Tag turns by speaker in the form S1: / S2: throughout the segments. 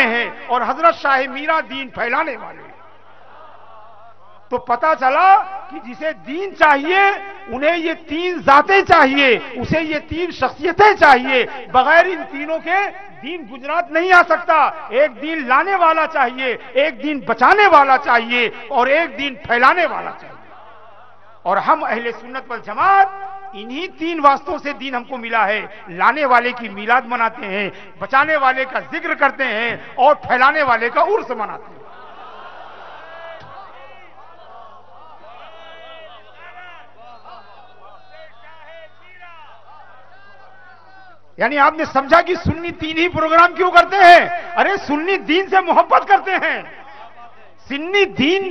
S1: ہیں اور حضرت شاہ میرا دین پھیلانے والے. تو پتا چلا کہ جسے دین چاہیے انہیں یہ تین ذاتیں چاہیے, اسے یہ تین شخصیتیں چاہیے. بغیر ان تینوں کے دین گجرات نہیں آ سکتا. ایک دین لانے والا چاہیے, ایک دین بچانے والا چاہیے, اور ایک دین پھیلانے والا چاہیے. اور ہم اہل سنت والجماعت انہی تین واسطوں سے دین ہم کو ملا ہے. لانے والے کی میلاد مناتے ہیں, بچانے والے کا ذکر کرتے ہیں, اور پھیلانے والے کا عرس مناتے ہیں. یعنی آپ نے سمجھا کہ سنی تین ہی پروگرام کیوں کرتے ہیں؟ ارے سنی دین سے محبت کرتے ہیں, سنی دین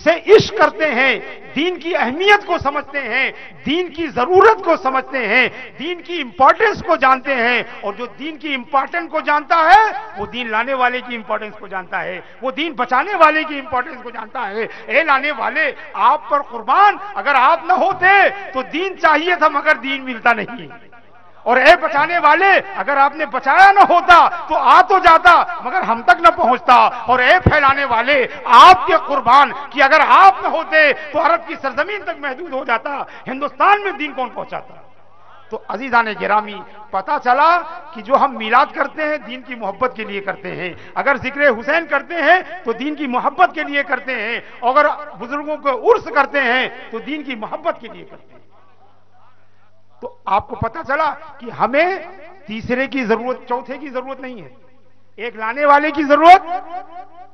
S1: سے عشق کرتے ہیں, دین کی اہمیت کو سمجھتے ہیں, دین کی ضرورت کو سمجھتے ہیں, دین کی امپورٹنس کو جانتے ہیں. اور جو دین کی امپورٹنس کو جانتا ہے وہ دین لانے والے کی امپورٹنس کو جانتا ہے, وہ دین بچانے والے کی امپورٹنس کو جانتا ہے. اے لانے والے, آپ پر قربان, اگر آپ نہ ہوتے تو دین چاہیے تھا مگر دین ملتا نہیں. اور اے بچانے والے, اگر آپ نے بچایا نہ ہوتا تو آ تو جاتا مگر ہم تک نہ پہنچتا. اور اے پھیلانے والے, آپ کے قربان کہ اگر آپ نہ ہوتے تو عرب کی سرزمین تک محدود ہو جاتا, ہندوستان میں دین کون پہنچاتا. تو عزیزان گرامی, پتا چلا کہ جو ہم میلاد کرتے ہیں دین کی محبت کے لیے کرتے ہیں, اگر ذکر حسین کرتے ہیں تو دین کی محبت کے لیے کرتے ہیں, اگر بزرگوں کو عرس کرتے ہیں تو دین کی محبت کے لیے کرتے ہیں. تو آپ کو پتا چلا کہ ہمیں تیسرے کی ضرورت, چوتھے کی ضرورت نہیں ہے. ایک لانے والے کی ضرورت,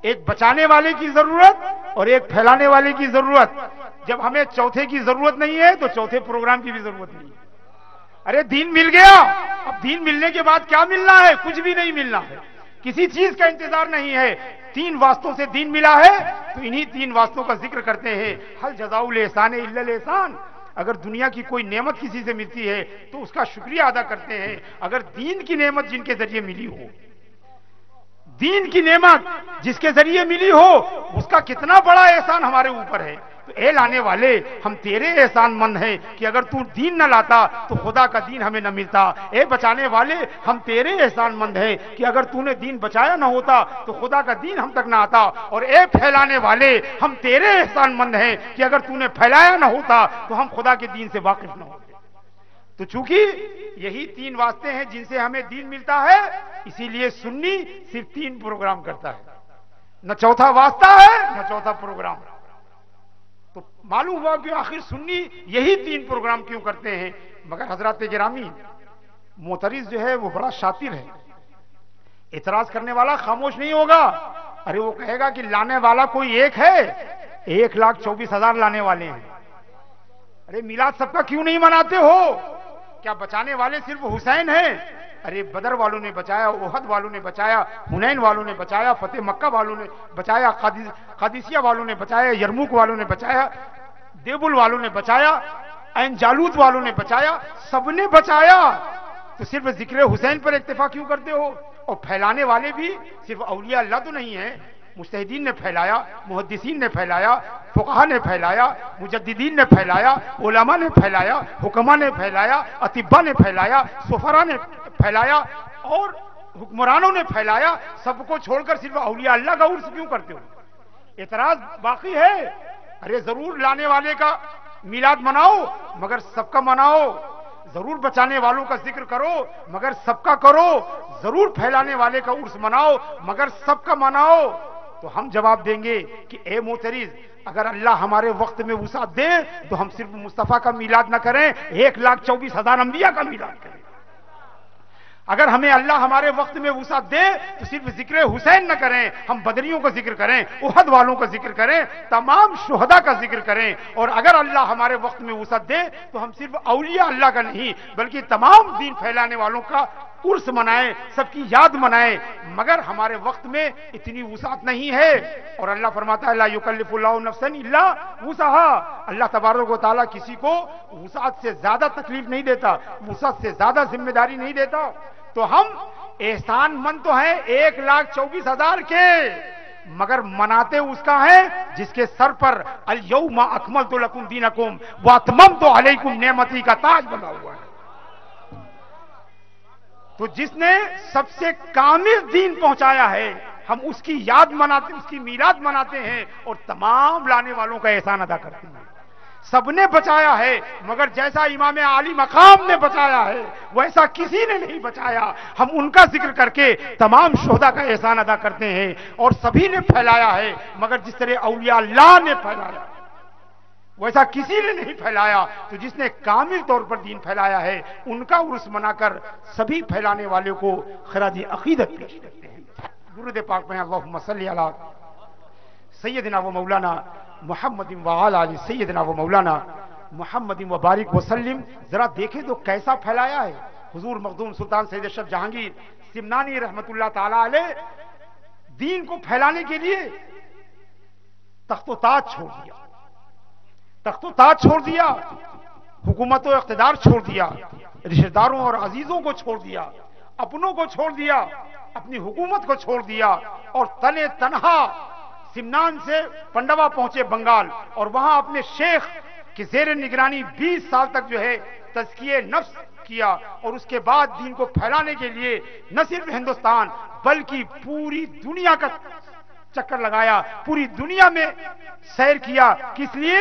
S1: ایک بچانے والے کی ضرورت, اور ایک پھیلانے والے کی ضرورت. جب ہمیں چوتھے کی ضرورت نہیں ہے تو چوتھے پروگرام کی بھی ضرورت نہیں ہے. ارے دین مل گیا, اب دین ملنے کے بعد کیا ملنا ہے؟ کچھ بھی نہیں ملنا ہے, کسی چیز کا انتظار نہیں ہے. تین واسطوں سے دین ملا ہے تو انہی تین واسطوں کا ذکر کرتے ہیں. حل جزاء الاحسان الا الاحسان. اگر دنیا کی کوئی نعمت کسی سے ملتی ہے تو اس کا شکریہ ادا کرتے ہیں. اگر دین کی نعمت جن کے ذریعے ملی ہو, دین کی نعمت جس کے ذریعے ملی ہو, اس کا کتنا بڑا احسان ہمارے اوپر ہے. تو اے لانے والے, ہم تیرے احسان مند ہیں کہ اگر تو دین نہ لاتا تو خدا کا دین ہمیں نہ ملتا. اے بچانے والے, ہم تیرے احسان مند ہیں کہ اگر تو نے دین بچایا نہ ہوتا تو خدا کا دین ہم تک نہ آتا. اور اے پھیلانے والے, ہم تیرے احسان مند ہیں کہ اگر تو نے پھیلایا نہ ہوتا تو ہم خدا کے دین سے واقف نہ ہوتے. تو چونکہ یہی تین واسطے ہیں جن سے ہمیں دین ملتا ہے, اسی لیے سنی صرف تین پروگرام کرتا ہے, نہ چوتھا واسطہ ہے نہ چوتھا پروگرام. تو معلوم ہوا کہ آخر سنی یہی تین پروگرام کیوں کرتے ہیں. مگر حضرات گرامی, معترض جو ہے وہ بڑا شاطر ہے. اعتراض کرنے والا خاموش نہیں ہوگا. ارے وہ کہے گا کہ لانے والا کوئی ایک ہے, 1,24,000 لانے والے ہیں. ارے میلاد سب کا کیوں نہیں مناتے ہو؟ کیا بچانے والے صرف حسین ہیں؟ ارے بدر والوں نے بچایا, احد والوں نے بچایا, حنین والوں نے بچایا, فتح مکہ والوں نے بچایا, قادسیہ والوں نے بچایا, یرموک والوں نے بچایا, دیبل والوں نے بچایا, عین جالوت والوں نے بچایا, سب نے بچایا. تو صرف ذکر حسین پر اکتفا کیوں کرتے ہو؟ اور پھیلانے والے بھی صرف اولیاء اللہ تو نہیں ہیں, مجتہدین نے پھیلایا, محدثین نے پھیلایا, فقہا نے پھیلایا, مجددین نے پھیلایا, علماء نے پھیلایا, حکماء نے پھیلایا, اطباء نے پھیلایا, سفراء نے پھیلایا, اور حکمرانوں نے پھیلایا. سب کو چھوڑ کر صرف اولیاء اللہ کا عرس کیوں کرتے ہو؟ اعتراض باقی ہے. ارے ضرور لانے والے کا میلاد مناؤ مگر سب کا مناؤ, ضرور بچانے والوں کا ذکر کرو مگر سب کا کرو, ضرور پھیلانے والے کا عرس مناؤ مگر سب کا مناؤ. تو ہم جواب دیں گے کہ اے معترض, اگر اللہ ہمارے وقت میں وسعت دے تو ہم صرف مصطفیٰ کا میلاد نہ کریں, 1,24,000 انبیاء کا میلاد کریں. اگر ہمیں اللہ ہمارے وقت میں وسعت دے تو صرف ذکر حسین نہ کریں, ہم بدریوں کا ذکر کریں, احد والوں کا ذکر کریں, تمام شہداء کا ذکر کریں. اور اگر اللہ ہمارے وقت میں وسعت دے تو ہم صرف اولیاء اللہ کا نہیں بلکہ تمام دین پھیلانے والوں کا عرس منائیں, سب کی یاد منائیں. مگر ہمارے وقت میں اتنی وسعت نہیں ہے. اور اللہ فرماتا ہے لا یکلف اللہ نفسا الا وسعها. اللہ تبارک و تعالیٰ کسی کو وسعت سے زیادہ تکلیف نہیں دیتا, وسعت سے زیادہ ذمہ داری نہیں دیتا. تو ہم احسان مند تو ہیں 1,24,000 کے, مگر مناتے اس کا ہے جس کے سر پر الیوم اکملت لکم دینکم واتممت علیکم نعمتی کا تاج بنا ہوا ہے. تو جس نے سب سے کامل دین پہنچایا ہے, ہم اس کی یاد مناتے، اس کی میلاد مناتے ہیں اور تمام لانے والوں کا احسان ادا کرتے ہیں۔ سب نے بچایا ہے، مگر جیسا امام عالی مقام نے بچایا ہے ویسا کسی نے نہیں بچایا۔ ہم ان کا ذکر کر کے تمام شہداء کا احسان ادا کرتے ہیں، اور سبھی نے پھیلایا ہے مگر جس طرح اولیاء اللہ نے پھیلایا ویسا کسی نے نہیں پھیلایا۔ تو جس نے کامل طور پر دین پھیلایا ہے ان کا عرس منا کر سبھی پھیلانے والے کو خراج عقیدت پیش کرتے ہیں۔ درود پاک میں اللہم صلی علی سیدنا و مولانا محمد وعلی آل سیدنا و مولانا محمد وبارک وسلم۔ ذرا دیکھیں تو کیسا پھیلایا ہے حضور مخدوم سلطان سید اشرف جہانگیر سمنانی رحمت اللہ تعالی علیہ۔ دین کو پھیلانے کے لیے تخت و تاج چھوڑ دیا، تخت و تاج چھوڑ دیا، حکومت و اقتدار چھوڑ دیا، رشتہ داروں اور عزیزوں کو چھوڑ دیا، اپنوں کو چھوڑ دیا، اپنی حکومت کو چھوڑ دیا، اور تنے تنہا سمنان سے پنڈوا پہنچے بنگال، اور وہاں اپنے شیخ کی زیر نگرانی 20 سال تک جو ہے تزکیہ نفس کیا، اور اس کے بعد دین کو پھیلانے کے لیے نہ صرف ہندوستان بلکہ پوری دنیا کا چکر لگایا، پوری دنیا میں سیر کیا، کس لیے؟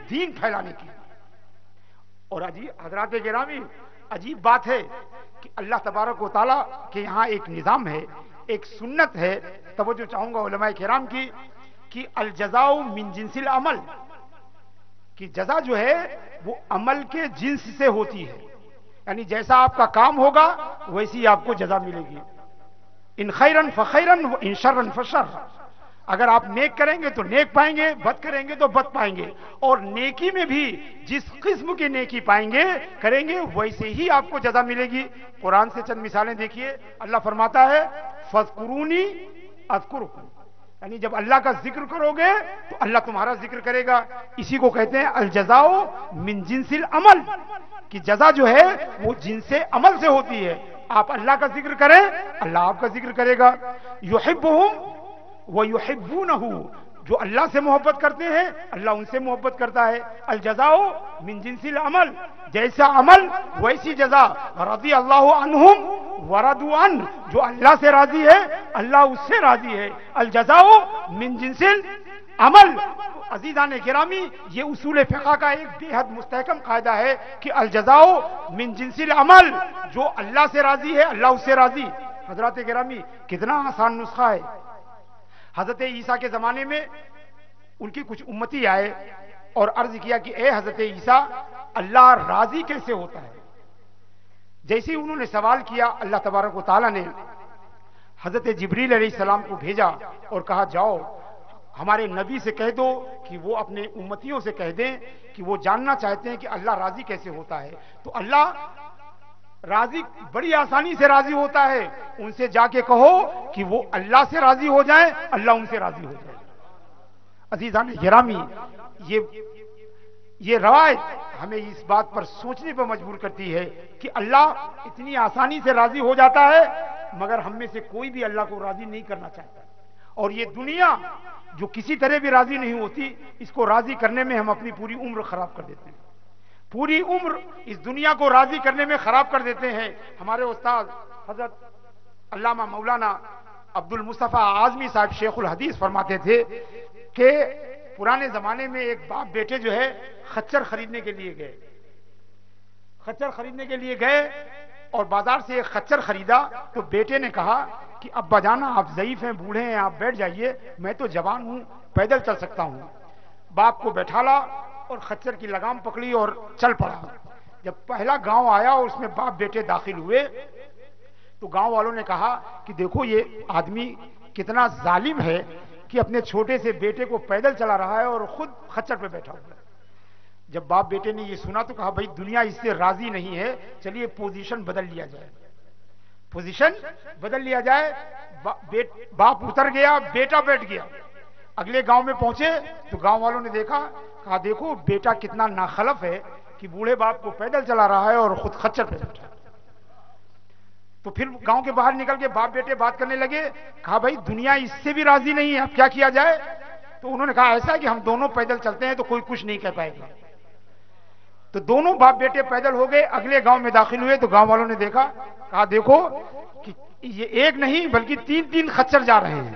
S1: دین پھیلانے کی۔ اور حضرات گرامی، عجیب بات ہے کہ اللہ تبارک و تعالیٰ کے یہاں ایک نظام ہے، ایک سنت ہے، توجہ چاہوں گا علماء کرام کی، کہ الجزاء من جنس العمل، کہ جزا جو ہے وہ عمل کے جنس سے ہوتی ہے، یعنی جیسا آپ کا کام ہوگا ویسی آپ کو جزا ملے گی۔ ان خیرن فخیرن و ان شرن فشر، اگر آپ نیک کریں گے تو نیک پائیں گے، بد کریں گے تو بد پائیں گے، اور نیکی میں بھی جس قسم کی نیکی پائیں گے کریں گے ویسے ہی آپ کو جزا ملے گی۔ قرآن سے چند مثالیں دیکھیے، اللہ فرماتا ہے فَاذْكُرُونِي أَذْكُرُكُمْ، یعنی جب اللہ کا ذکر کرو گے تو اللہ تمہارا ذکر کرے گا۔ اسی کو کہتے ہیں الجزاء من جنس العمل، کہ جزا جو ہے وہ جنس عمل سے ہوتی ہے۔ آپ اللہ کا ذکر کریں اللہ آپ کا ذکر کرے گا۔ يُحِبُّهُمْ وَيُحِبُّونَهُ، جو اللہ سے محبت کرتے ہیں اللہ ان سے محبت کرتا ہے۔ الجزاء من جنس العمل، جیسا عمل ویسی جزا۔ رضی اللہ عنہم ورضوا عنہ، جو اللہ سے راضی ہے اللہ اس سے راضی ہے۔ الجزاء من جنس العمل۔ عزیزان گرامی، یہ اصول فقہ کا ایک بے حد مستحکم قاعدہ ہے کہ الجزاء من جنس العمل، جو اللہ سے راضی ہے اللہ اس سے راضی۔ حضرات گرامی، کتنا آسان نسخہ ہے۔ حضرت عیسیٰ کے زمانے میں ان کی کچھ امتی آئے اور عرض کیا کہ اے حضرت عیسیٰ، اللہ راضی کیسے ہوتا ہے؟ جیسے انہوں نے سوال کیا، اللہ تبارک و تعالیٰ نے حضرت جبریل علیہ السلام کو بھیجا اور کہا جاؤ ہمارے نبی سے کہہ دو کہ وہ اپنے امتیوں سے کہہ دیں کہ وہ جاننا چاہتے ہیں کہ اللہ راضی کیسے ہوتا ہے۔ تو اللہ راضی بڑی آسانی سے راضی ہوتا ہے، ان سے جا کے کہو کہ وہ اللہ سے راضی ہو جائیں اللہ ان سے راضی ہو جائے۔ عزیزان گرامی، یہ روایت ہمیں اس بات پر سوچنے پر مجبور کرتی ہے کہ اللہ اتنی آسانی سے راضی ہو جاتا ہے مگر ہم میں سے کوئی بھی اللہ کو راضی نہیں کرنا چاہتا، اور یہ دنیا جو کسی طرح بھی راضی نہیں ہوتی، اس کو راضی کرنے میں ہم اپنی پوری عمر خراب کر دیتے ہیں، پوری عمر اس دنیا کو راضی کرنے میں خراب کر دیتے ہیں۔ ہمارے استاد حضرت علامہ مولانا عبد المصطفیٰ اعظمی صاحب شیخ الحدیث فرماتے تھے کہ پرانے زمانے میں ایک باپ بیٹے جو ہے خچر خریدنے کے لیے گئے، خچر خریدنے کے لیے گئے اور بازار سے ایک خچر خریدا تو بیٹے نے کہا کہ ابا جانا آپ ضعیف ہیں، بوڑھے ہیں، آپ بیٹھ جائیے، میں تو جوان ہوں، پیدل چل سکتا ہوں۔ باپ کو بیٹھالا اور خچر کی لگام پکڑی اور چل پڑا۔ جب پہلا گاؤں آیا اور اس میں باپ بیٹے داخل ہوئے تو گاؤں والوں نے کہا کہ دیکھو یہ آدمی کتنا ظالم ہے کہ اپنے چھوٹے سے بیٹے کو پیدل چلا رہا ہے اور خود خچر پہ بیٹھا ہوا ہے۔ جب باپ بیٹے نے یہ سنا تو کہا بھائی دنیا اس سے راضی نہیں ہے، چلیے پوزیشن بدل لیا جائے، پوزیشن بدل لیا جائے۔ باپ اتر گیا، بیٹا بیٹھ گیا۔ اگلے گاؤں میں پہنچے تو گاؤں والوں نے دیکھا، کہا دیکھو بیٹا کتنا ناخلف ہے کہ بوڑھے باپ کو پیدل چلا رہا ہے اور خود خچر پہ بیٹھا۔ تو پھر گاؤں کے باہر نکل کے باپ بیٹے بات کرنے لگے، کہا بھائی دنیا اس سے بھی راضی نہیں ہے، اب کیا کیا جائے؟ تو انہوں نے کہا ایسا ہے کہ ہم دونوں پیدل چلتے ہیں تو کوئی کچھ نہیں کہہ پائے گا۔ تو دونوں باپ بیٹے پیدل ہو گئے، اگلے گاؤں میں داخل ہوئے تو گاؤں والوں نے دیکھا، کہا دیکھو کہ یہ ایک نہیں بلکہ تین خچر جا رہے ہیں۔